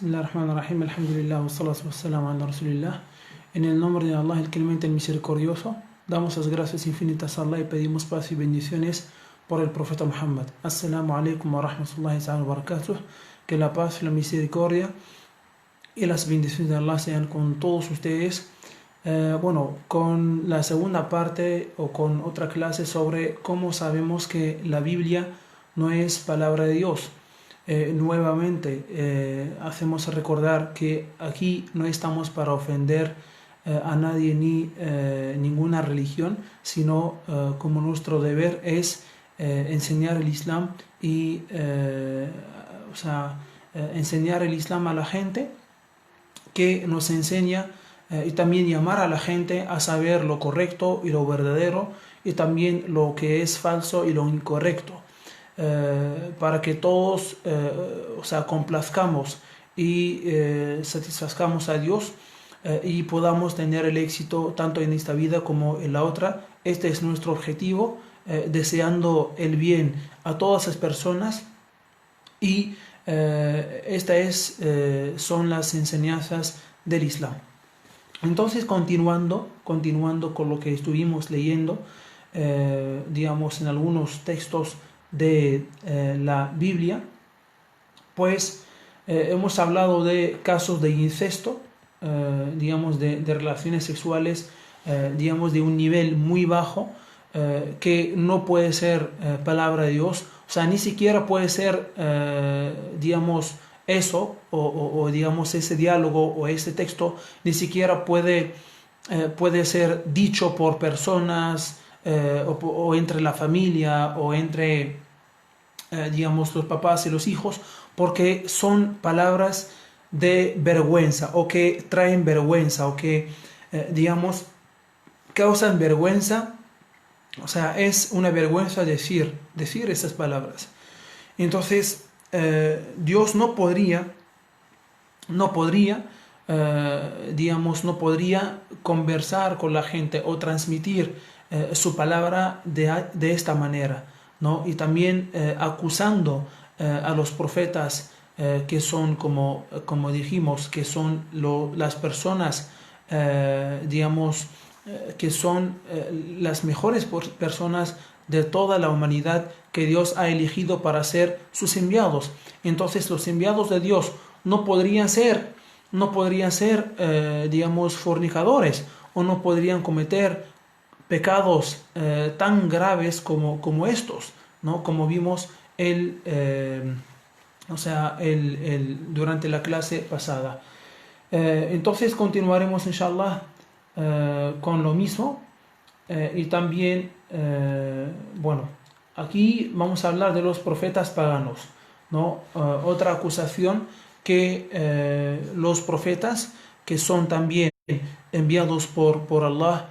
Bismillahirrahmanirrahim, alhamdulillah, wassalatu wassalamu ala rasulillah. En el nombre de Allah, el clemente, el misericordioso, damos las gracias infinitas a Allah y pedimos paz y bendiciones por el profeta Muhammad. Assalamu alaikum wa rahmatullahi wa barakatuh. Que la paz, la misericordia y las bendiciones de Allah sean con todos ustedes. Con la segunda parte o con otra clase sobre cómo sabemos que la Biblia no es palabra de Dios. Nuevamente hacemos recordar que aquí no estamos para ofender a nadie ni ninguna religión, sino como nuestro deber es enseñar el Islam y enseñar el Islam a la gente que nos enseña y también llamar a la gente a saber lo correcto y lo verdadero y también lo que es falso y lo incorrecto. Para que todos complazcamos y satisfazcamos a Dios y podamos tener el éxito tanto en esta vida como en la otra. Este es nuestro objetivo, deseando el bien a todas las personas y estas son las enseñanzas del Islam. Entonces, continuando con lo que estuvimos leyendo, en algunos textos de la Biblia, pues hemos hablado de casos de incesto, de relaciones sexuales, de un nivel muy bajo, que no puede ser palabra de Dios, ni siquiera puede ser, eso, o ese diálogo o ese texto, ni siquiera puede ser dicho por personas, o entre la familia o entre los papás y los hijos, porque son palabras de vergüenza o que traen vergüenza o que causan vergüenza. Es una vergüenza decir esas palabras. Entonces Dios no podría conversar con la gente o transmitir su palabra de esta manera, ¿no? Y también acusando a los profetas que son, como dijimos, que son las personas, que son las mejores personas de toda la humanidad que Dios ha elegido para ser sus enviados. Entonces los enviados de Dios no podrían ser fornicadores, o no podrían cometer pecados tan graves como estos, ¿no? Como vimos durante la clase pasada. Entonces continuaremos inshallah con lo mismo, y también aquí vamos a hablar de los profetas paganos, ¿no? Otra acusación que los profetas, que son también enviados por Allah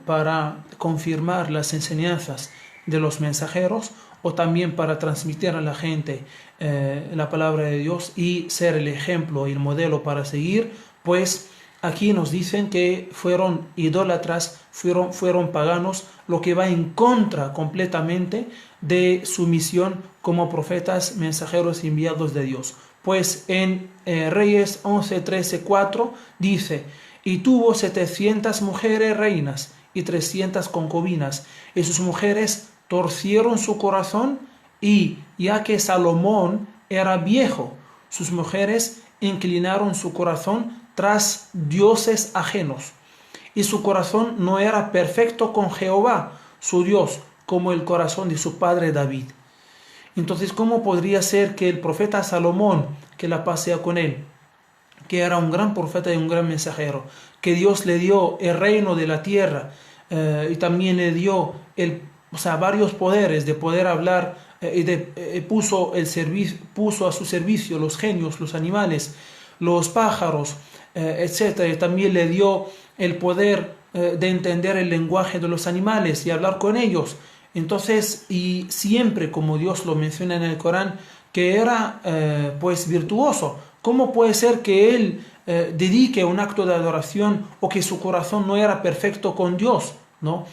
para confirmar las enseñanzas de los mensajeros, o también para transmitir a la gente la palabra de Dios y ser el ejemplo y el modelo para seguir, pues aquí nos dicen que fueron idólatras, fueron paganos, lo que va en contra completamente de su misión como profetas, mensajeros y enviados de Dios. Pues en Reyes 11:13-4 dice: y tuvo 700 mujeres reinas y 300 concubinas, y sus mujeres torcieron su corazón, y ya que Salomón era viejo, sus mujeres inclinaron su corazón tras dioses ajenos, y su corazón no era perfecto con Jehová, su Dios, como el corazón de su padre David. Entonces, ¿cómo podría ser que el profeta Salomón, que la paz sea con él, que era un gran profeta y un gran mensajero, que Dios le dio el reino de la tierra, y también le dio varios poderes de poder hablar, puso a su servicio los genios, los animales, los pájaros, etc. Y también le dio el poder de entender el lenguaje de los animales y hablar con ellos. Entonces, y siempre, como Dios lo menciona en el Corán, que era virtuoso. ¿Cómo puede ser que él dedique un acto de adoración, o que su corazón no era perfecto con Dios, ¿no?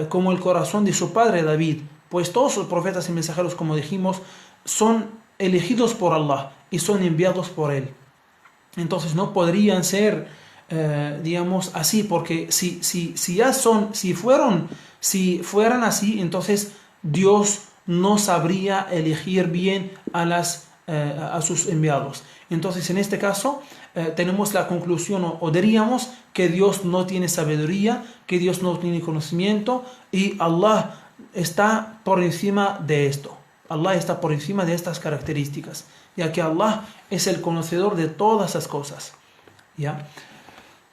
Como el corazón de su padre David? Pues todos los profetas y mensajeros, como dijimos, son elegidos por Allah y son enviados por Él. Entonces no podrían ser, digamos, así, porque si fueran así, entonces Dios no sabría elegir bien a sus enviados. Entonces, en este caso, tenemos la conclusión, o diríamos que Dios no tiene sabiduría, que Dios no tiene conocimiento, y Allah está por encima de esto. Allah está por encima de estas características, ya que Allah es el conocedor de todas las cosas. ¿Ya?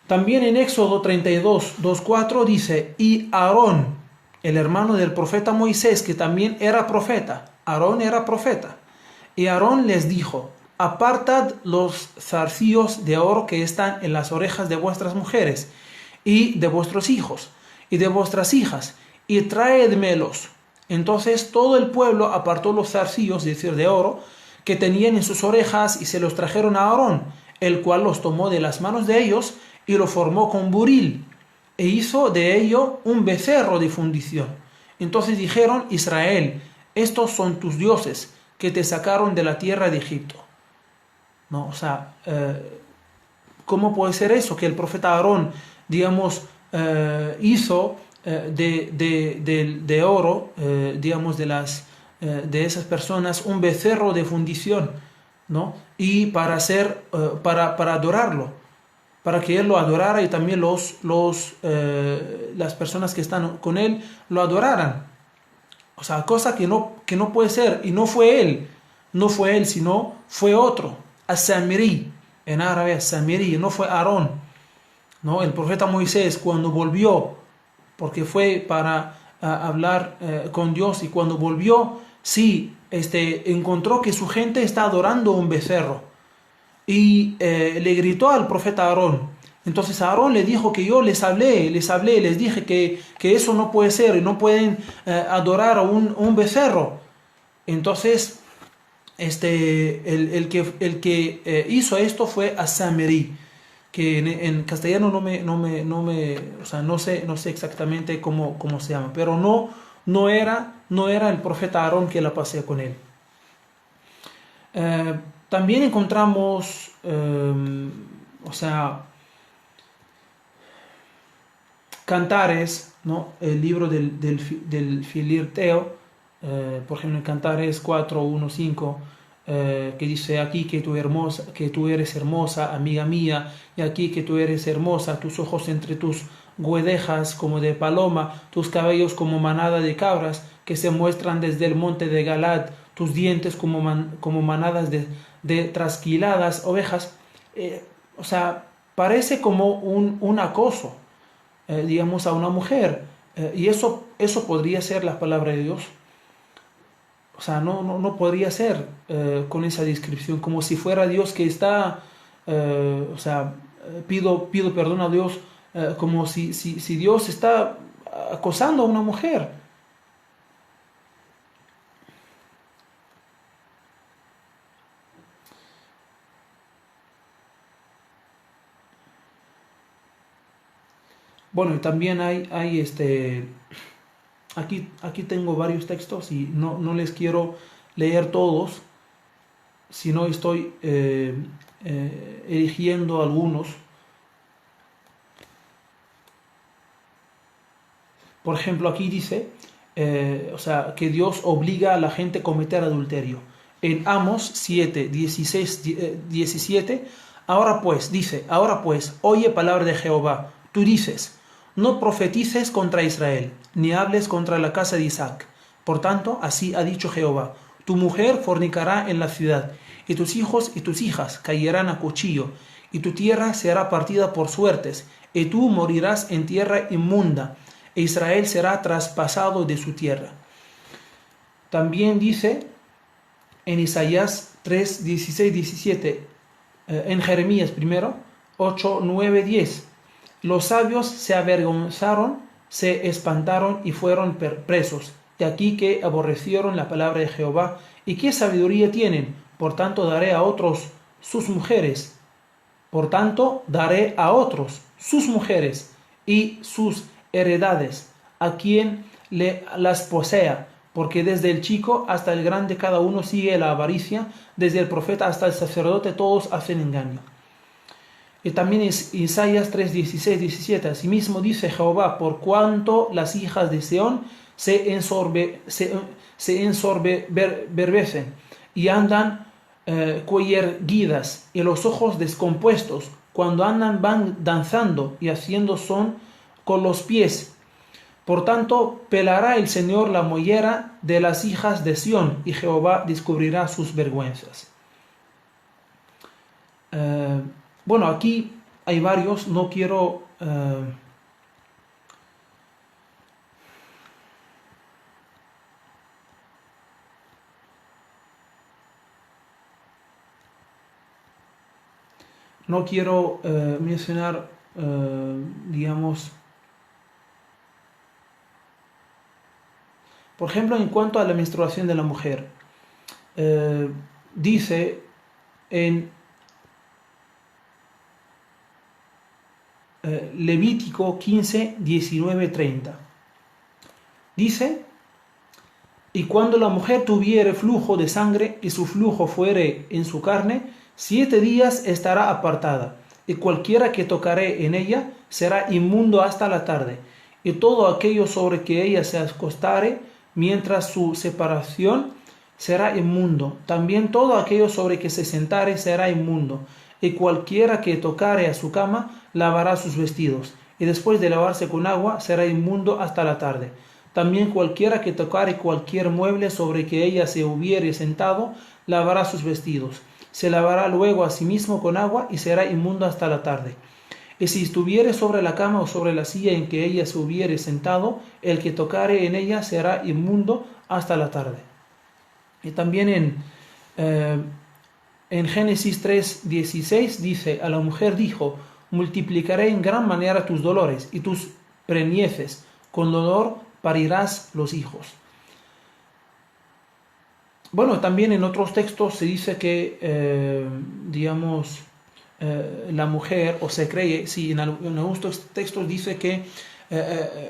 También en Éxodo 32, 2:4 dice: y Aarón, el hermano del profeta Moisés, que también era profeta. Aarón era profeta. Y Aarón les dijo: apartad los zarcillos de oro que están en las orejas de vuestras mujeres, y de vuestros hijos, y de vuestras hijas, y traédmelos. Entonces todo el pueblo apartó los zarcillos, es decir, de oro, que tenían en sus orejas, y se los trajeron a Aarón, el cual los tomó de las manos de ellos, y lo formó con buril, e hizo de ello un becerro de fundición. Entonces dijeron: Israel, estos son tus dioses, que te sacaron de la tierra de Egipto. ¿No? O sea, ¿cómo puede ser eso? Que el profeta Aarón, digamos, hizo de oro, digamos, de esas personas, un becerro de fundición, ¿no? Y para adorarlo, para que él lo adorara, y también las personas que están con él lo adoraran. O sea, cosa que no puede ser. Y no fue él, sino fue otro, As-Samiri, en árabe As-Samiri, no fue Aarón, ¿no? El profeta Moisés, cuando volvió, porque fue para hablar con Dios, y cuando volvió, sí, encontró que su gente está adorando un becerro, y le gritó al profeta Aarón. Entonces Aarón le dijo que yo les hablé, les dije que eso no puede ser, y no pueden adorar a un becerro. Entonces el que hizo esto fue As-Samiri, que en castellano o sea, no sé exactamente cómo se llama, pero no era el profeta Aarón que la pasé con él. También encontramos, o sea, Cantares, ¿no? El libro del Filirteo, por ejemplo en Cantares 4:1-5, que dice: aquí que tú eres hermosa, amiga mía, y aquí que tú eres hermosa, tus ojos entre tus guedejas como de paloma, tus cabellos como manada de cabras que se muestran desde el monte de Galad, tus dientes como manadas de trasquiladas ovejas. O sea, parece como un acoso, digamos, a una mujer, y eso podría ser la palabra de Dios. O sea, no podría ser con esa descripción, como si fuera Dios que está, o sea, pido perdón a Dios, como si Dios está acosando a una mujer. Bueno, y también hay aquí tengo varios textos, y no les quiero leer todos, sino estoy eligiendo algunos. Por ejemplo, aquí dice, o sea, que Dios obliga a la gente a cometer adulterio. En Amos 7, 16, 17, ahora pues, oye palabra de Jehová. Tú dices: no profetices contra Israel, ni hables contra la casa de Isaac. Por tanto, así ha dicho Jehová: tu mujer fornicará en la ciudad, y tus hijos y tus hijas caerán a cuchillo, y tu tierra será partida por suertes, y tú morirás en tierra inmunda, e Israel será traspasado de su tierra. También dice en Isaías 3, 16, 17, en Jeremías primero, 8, 9, 10. Los sabios se avergonzaron, se espantaron y fueron presos. De aquí que aborrecieron la palabra de Jehová. ¿Y qué sabiduría tienen? Por tanto daré a otros sus mujeres. Por tanto daré a otros sus mujeres y sus heredades, a quien las posea. porque desde el chico hasta el grande cada uno sigue la avaricia, desde el profeta hasta el sacerdote todos hacen engaño. Y también es Isaías 3, 16, 17. Asimismo dice Jehová, por cuanto las hijas de Sión se ensoberbecen y andan cuellerguidas y los ojos descompuestos, cuando andan van danzando y haciendo son con los pies. Por tanto, pelará el Señor la mollera de las hijas de Sión y Jehová descubrirá sus vergüenzas. Bueno, aquí hay varios, no quiero mencionar, digamos, por ejemplo, en cuanto a la menstruación de la mujer, dice en Levítico 15, 19, 30. Dice: y cuando la mujer tuviere flujo de sangre y su flujo fuere en su carne, 7 días estará apartada, y cualquiera que tocare en ella será inmundo hasta la tarde, y todo aquello sobre que ella se acostare mientras su separación será inmundo. También todo aquello sobre que se sentare será inmundo, y cualquiera que tocare a su cama lavará sus vestidos, y después de lavarse con agua será inmundo hasta la tarde. También cualquiera que tocare cualquier mueble sobre que ella se hubiere sentado lavará sus vestidos. Se lavará luego a sí mismo con agua y será inmundo hasta la tarde. Y si estuviere sobre la cama o sobre la silla en que ella se hubiere sentado, el que tocare en ella será inmundo hasta la tarde. Y también en Génesis 3:16 dice: a la mujer dijo: multiplicaré en gran manera tus dolores y tus preñeces, con dolor parirás los hijos. Bueno, también en otros textos se dice que, la mujer, o se cree, sí, en algunos textos dice que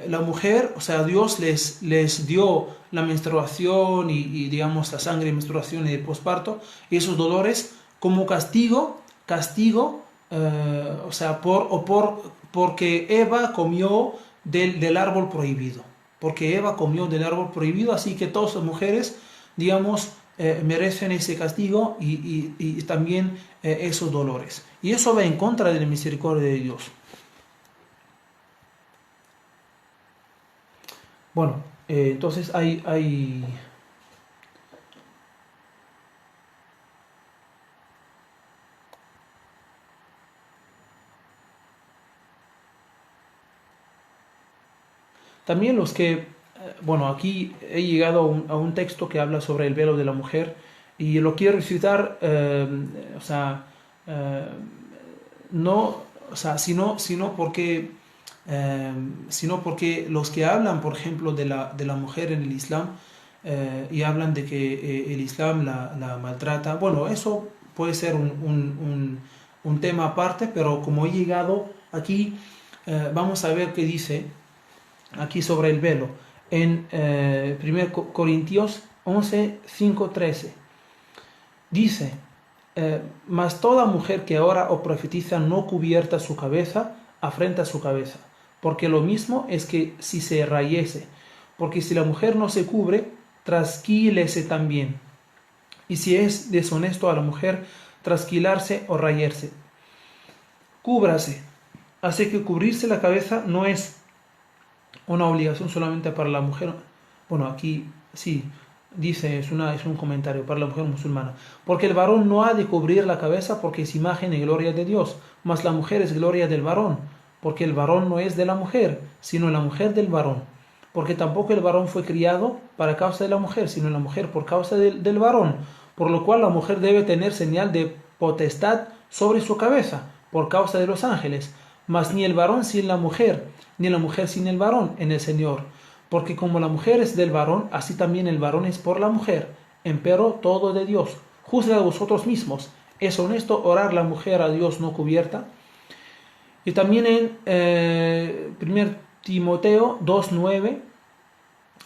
la mujer, o sea, Dios les dio la menstruación digamos, la sangre de menstruación y de posparto, y esos dolores como castigo, o sea, porque Eva comió del árbol prohibido. Porque Eva comió del árbol prohibido, así que todas las mujeres, digamos, merecen ese castigo y también esos dolores. Y eso va en contra de la misericordia de Dios. Bueno, entonces hay también los que, bueno, aquí he llegado a un texto que habla sobre el velo de la mujer y lo quiero citar, o sea, no, o sea, sino porque los que hablan, por ejemplo, de la mujer en el Islam y hablan de que el Islam la maltrata, bueno, eso puede ser un tema aparte, pero como he llegado aquí, vamos a ver qué dice aquí sobre el velo en 1 Corintios 11, 5, 13. Dice: mas toda mujer que ora o profetiza no cubierta su cabeza, afrenta su cabeza, porque lo mismo es que si se rayese, porque si la mujer no se cubre, trasquílese también. Y si es deshonesto a la mujer trasquilarse o rayarse, cúbrase. Así que cubrirse la cabeza no es una obligación solamente para la mujer. Bueno, aquí sí dice, es un comentario para la mujer musulmana. Porque el varón no ha de cubrir la cabeza, porque es imagen y gloria de Dios, mas la mujer es gloria del varón, porque el varón no es de la mujer, sino la mujer del varón. Porque tampoco el varón fue criado para causa de la mujer, sino la mujer por causa del varón. Por lo cual la mujer debe tener señal de potestad sobre su cabeza, por causa de los ángeles. Mas ni el varón sin la mujer, ni la mujer sin el varón en el Señor. Porque como la mujer es del varón, así también el varón es por la mujer. Empero todo de Dios. Juzgad vosotros mismos. ¿Es honesto orar la mujer a Dios no cubierta? Y también en 1 Timoteo 2:9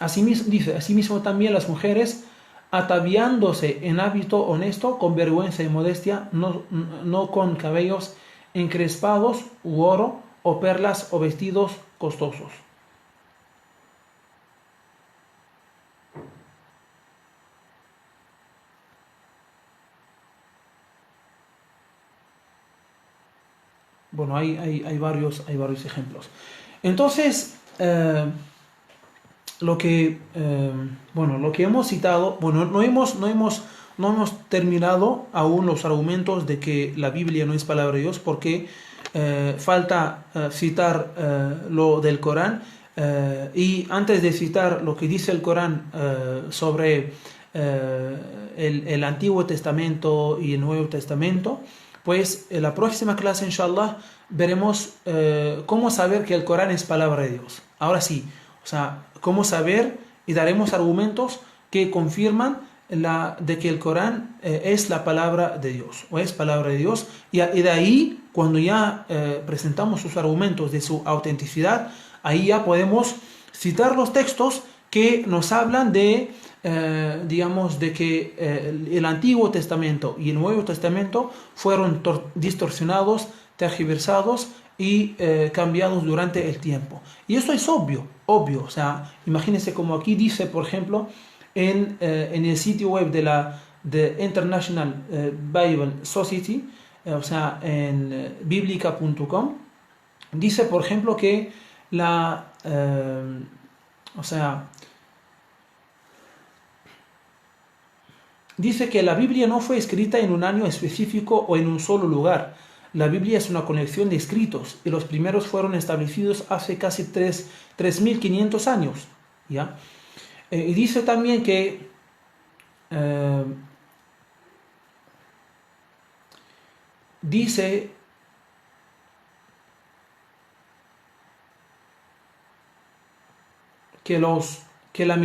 Asimismo también las mujeres ataviándose en hábito honesto, con vergüenza y modestia, no con cabellos encrespados u oro, o perlas o vestidos costosos. Bueno, hay varios ejemplos. Entonces, lo que, lo que hemos citado, bueno, no hemos terminado aún los argumentos de que la Biblia no es palabra de Dios, porque falta citar lo del Corán, y antes de citar lo que dice el Corán sobre el Antiguo Testamento y el Nuevo Testamento, pues en la próxima clase, inshallah, veremos cómo saber que el Corán es palabra de Dios. Ahora sí, o sea, cómo saber, y daremos argumentos que confirman de que el Corán es la palabra de Dios, o es palabra de Dios, y de ahí, cuando ya presentamos sus argumentos de su autenticidad, ahí ya podemos citar los textos que nos hablan de, de que el Antiguo Testamento y el Nuevo Testamento fueron distorsionados, tergiversados y cambiados durante el tiempo. Y eso es obvio, o sea, imagínense como aquí dice, por ejemplo, en el sitio web de la International Bible Society, o sea, en biblica.com, dice, por ejemplo, que dice que la Biblia no fue escrita en un año específico o en un solo lugar. La Biblia es una colección de escritos y los primeros fueron establecidos hace casi 3.500 años. ¿Ya? Y dice también que dice que la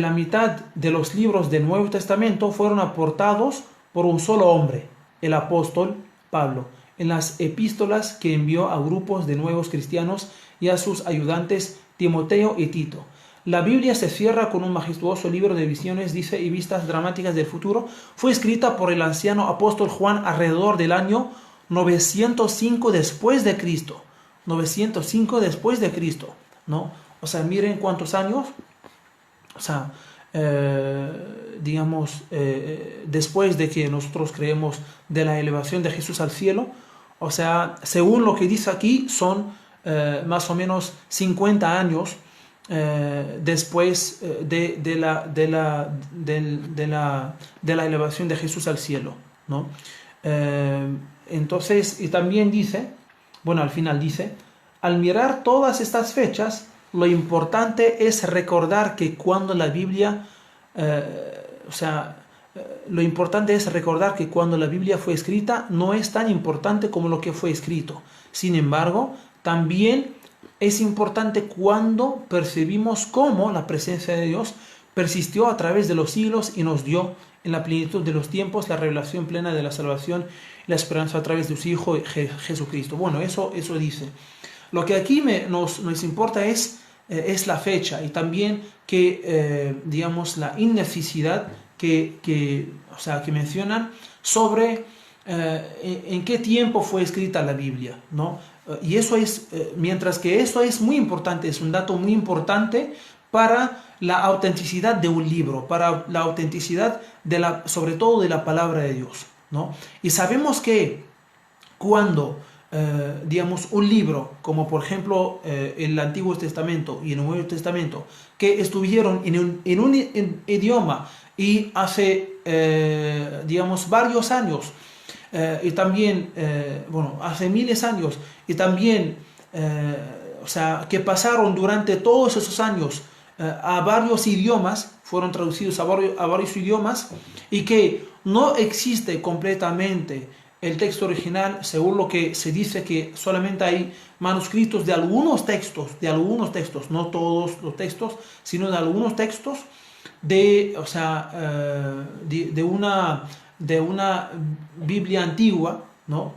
mitad de los libros del Nuevo Testamento fueron aportados por un solo hombre, el apóstol Pablo, en las epístolas que envió a grupos de nuevos cristianos y a sus ayudantes Timoteo y Tito. La Biblia se cierra con un majestuoso libro de visiones, dice, y vistas dramáticas del futuro. Fue escrita por el anciano apóstol Juan alrededor del año 905 después de Cristo. 905 después de Cristo, ¿no? O sea, miren cuántos años, o sea, después de que nosotros creemos de la elevación de Jesús al cielo, o sea, según lo que dice aquí, son más o menos 50 años después de la elevación de Jesús al cielo, ¿no? Entonces, y también dice, bueno, al final dice, al mirar todas estas fechas, lo importante es recordar que cuando la Biblia, lo importante es recordar que cuando la Biblia fue escrita no es tan importante como lo que fue escrito. Sin embargo, también es importante cuando percibimos cómo la presencia de Dios persistió a través de los siglos y nos dio en la plenitud de los tiempos la revelación plena de la salvación y la esperanza a través de su Hijo Jesucristo. Bueno, eso dice. Lo que aquí nos importa es la fecha, y también que, la innecesidad que mencionan sobre en qué tiempo fue escrita la Biblia, ¿no? Y eso es, mientras que eso es muy importante, es un dato muy importante para la autenticidad de un libro, para la autenticidad sobre todo de la palabra de Dios, ¿no? Y sabemos que cuando un libro, como por ejemplo el Antiguo Testamento y el Nuevo Testamento, que estuvieron en un idioma y hace, varios años, y también, hace miles de años, y también, que pasaron durante todos esos años a varios idiomas, fueron traducidos a varios idiomas, y que no existe completamente el texto original, según lo que se dice, que solamente hay manuscritos de algunos textos, no todos los textos, sino de algunos textos de una Biblia antigua, ¿no?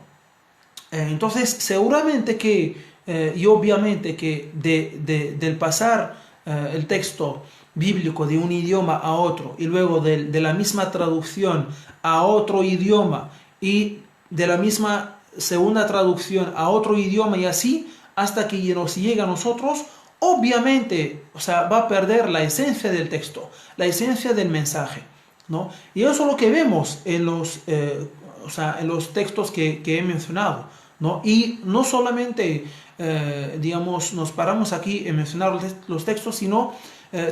Entonces, seguramente que y obviamente que del pasar el texto bíblico de un idioma a otro y luego de la misma traducción a otro idioma y de la misma segunda traducción a otro idioma y así hasta que nos llega a nosotros, obviamente, o sea, va a perder la esencia del texto, la esencia del mensaje, ¿no? Y eso es lo que vemos en o sea, en los textos que he mencionado, ¿no? Y no solamente, digamos, nos paramos aquí en mencionar los textos, sino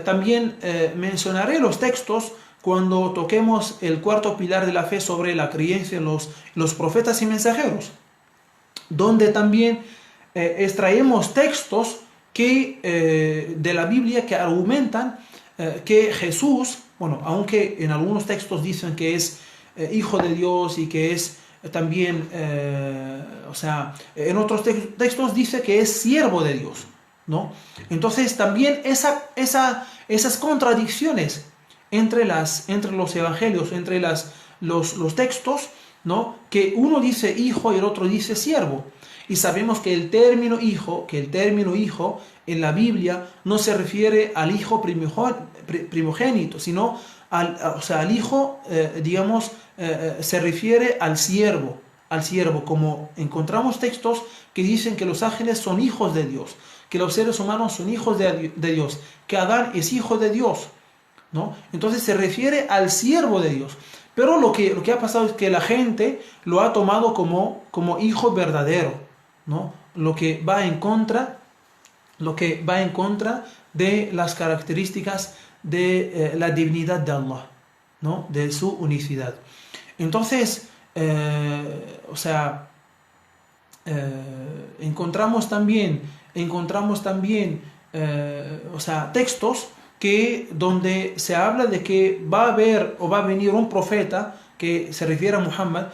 también mencionaré los textos cuando toquemos el cuarto pilar de la fe sobre la creencia en los profetas y mensajeros, donde también extraemos textos de la Biblia que argumentan que Jesús, bueno, aunque en algunos textos dicen que es hijo de Dios y que es también, o sea, en otros textos dice que es siervo de Dios, ¿no? Entonces también esas contradicciones entre los evangelios, entre los textos, ¿no? Que uno dice hijo y el otro dice siervo. Y sabemos que el término hijo en la Biblia no se refiere al hijo primogénito, sino al hijo, digamos, se refiere al siervo, como encontramos textos que dicen que los ángeles son hijos de Dios, que los seres humanos son hijos de Dios, que Adán es hijo de Dios, ¿no? Entonces se refiere al siervo de Dios. Pero lo que ha pasado es que la gente lo ha tomado como hijo verdadero, ¿no? Lo que va en contra de las características de la divinidad de Allah, ¿no? De su unicidad. Entonces, o sea, encontramos también o sea, textos donde se habla de que va a haber o va a venir un profeta que se refiere a Muhammad,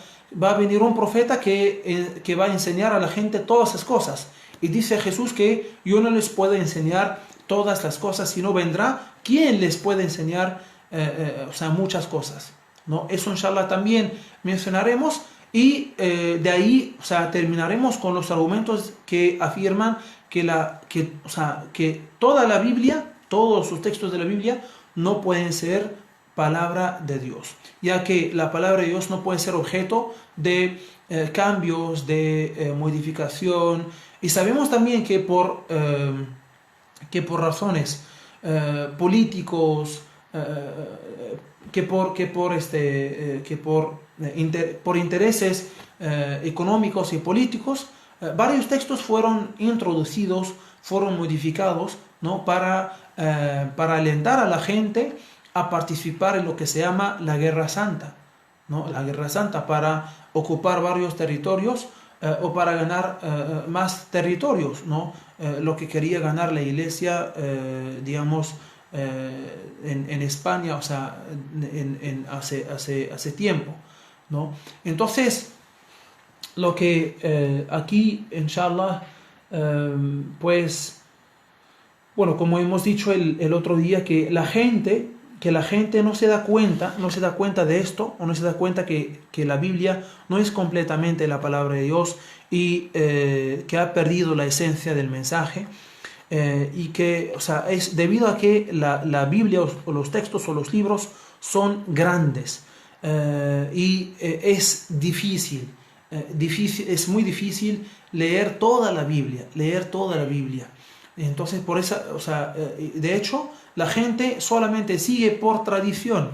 va a venir un profeta que va a enseñar a la gente todas esas cosas. Y dice Jesús que yo no les puedo enseñar todas las cosas, sino vendrá quien les puede enseñar o sea, muchas cosas, ¿no? Eso inshallah también mencionaremos y de ahí, o sea, terminaremos con los argumentos que afirman o sea, que toda la Biblia, todos los textos de la Biblia no pueden ser palabra de Dios, ya que la palabra de Dios no puede ser objeto de cambios, de modificación. Y sabemos también que por razones políticos, por intereses económicos y políticos, varios textos fueron introducidos, fueron modificados, ¿no? para alentar a la gente a participar en lo que se llama la Guerra Santa, ¿no? La Guerra Santa para ocupar varios territorios o para ganar más territorios, ¿no? Lo que quería ganar la Iglesia, digamos, en España, o sea, hace tiempo, ¿no? Entonces, lo que aquí, inshallah, pues, bueno, como hemos dicho el otro día, que la gente no se da cuenta de esto, o no se da cuenta que la Biblia no es completamente la palabra de Dios y que ha perdido la esencia del mensaje, y que, o sea, es debido a que la Biblia o los textos o los libros son grandes, y es difícil, es muy difícil leer toda la Biblia. Entonces, o sea, de hecho, la gente solamente sigue por tradición,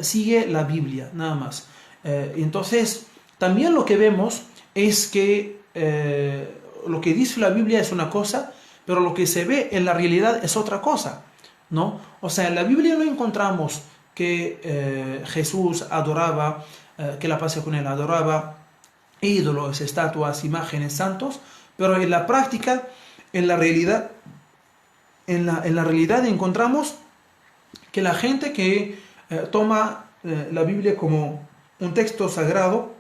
sigue la Biblia, nada más. Entonces, también lo que vemos es que lo que dice la Biblia es una cosa, pero lo que se ve en la realidad es otra cosa, ¿no? O sea, en la Biblia no encontramos que Jesús adoraba, que la paz con él adoraba ídolos, estatuas, imágenes, santos, pero en la práctica, en la realidad encontramos que la gente que toma la Biblia como un texto sagrado,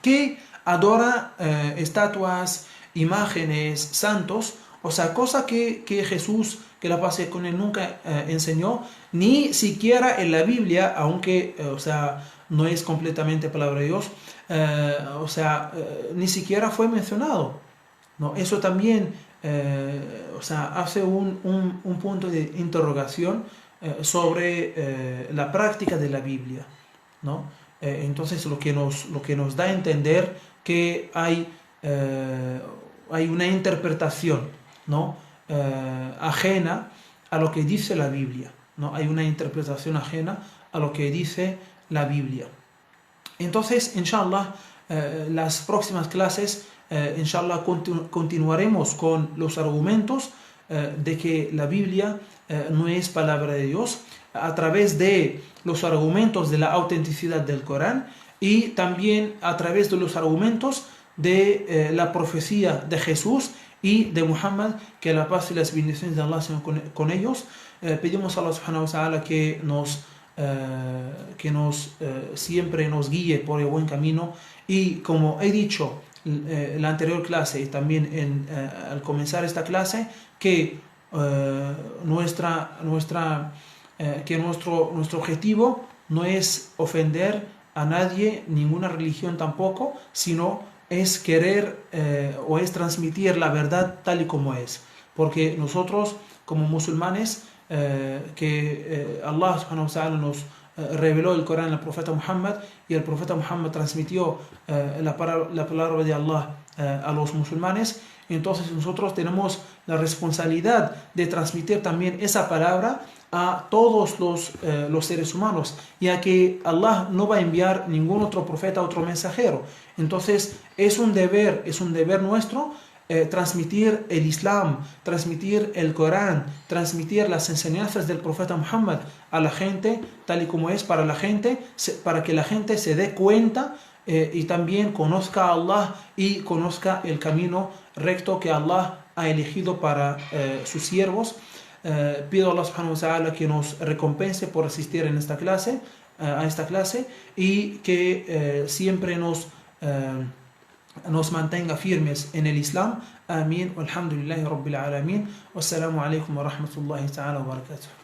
que adora estatuas, imágenes, santos, O sea, cosa que Jesús, que la paz sea con él, nunca enseñó, ni siquiera en la Biblia, aunque, o sea, no es completamente palabra de Dios, ni siquiera fue mencionado, ¿no? Eso también, o sea, hace un punto de interrogación sobre la práctica de la Biblia, ¿no? Entonces, lo que nos da a entender que hay una interpretación, ¿no? Ajena a lo que dice la Biblia, ¿no? Hay una interpretación ajena a lo que dice la Biblia. Entonces, inshallah, las próximas clases, inshallah, continuaremos con los argumentos de que la Biblia no es palabra de Dios, a través de los argumentos de la autenticidad del Corán y también a través de los argumentos de la profecía de Jesús y de Muhammad, que la paz y las bendiciones de Allah sean con ellos. Pedimos a Allah subhanahu wa ta'ala que siempre nos guíe por el buen camino, y como he dicho en la anterior clase y también al comenzar esta clase, que nuestro objetivo no es ofender a nadie, ninguna religión tampoco, sino es querer o es transmitir la verdad tal y como es, porque nosotros como musulmanes, Allah subhanahu wa ta'ala nos reveló el Corán al profeta Muhammad, y el profeta Muhammad transmitió la palabra de Allah a los musulmanes. Entonces nosotros tenemos la responsabilidad de transmitir también esa palabra a todos los seres humanos, ya que Allah no va a enviar ningún otro profeta, otro mensajero. Entonces es un deber nuestro transmitir el Islam, transmitir el Corán, transmitir las enseñanzas del profeta Muhammad a la gente tal y como es, para que la gente se dé cuenta y también conozca a Allah y conozca el camino recto que Allah ha elegido para sus siervos. Pido a Allah subhanahu wa ta'ala que nos recompense por asistir a esta clase, y que siempre nos mantenga firmes en el Islam. Amén. Alhamdulillahi Rabbil Alamin. Wassalamu alaikum wa rahmatullahi ta'ala wa barakatuh.